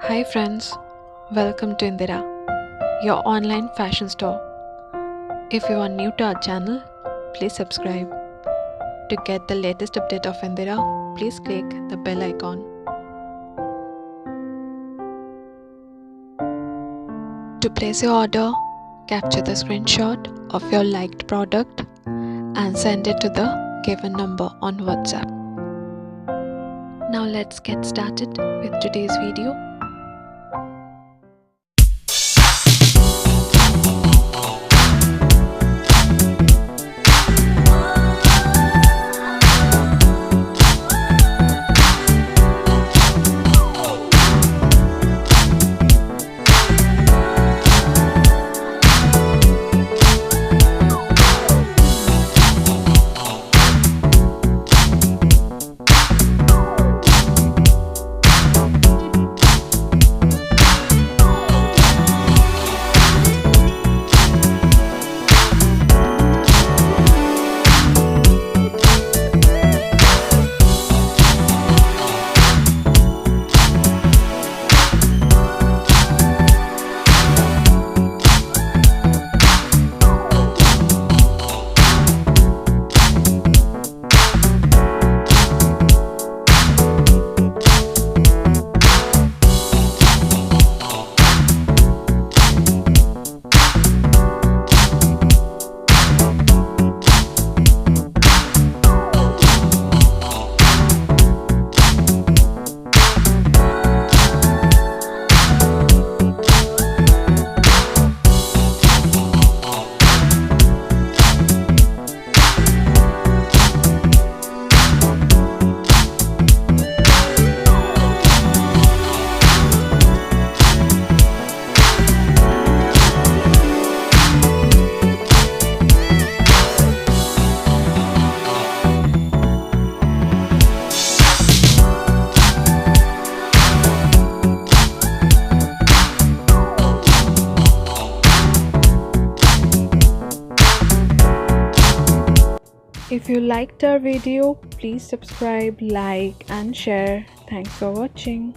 Hi friends, welcome to Indira, your online fashion store. If you are new to our channel, please subscribe. To get the latest update of Indira, please click the bell icon. To place your order, capture the screenshot of your liked product and send it to the given number on WhatsApp. Now let's get started with today's video. If you liked our video, please subscribe, like and share. Thanks for watching.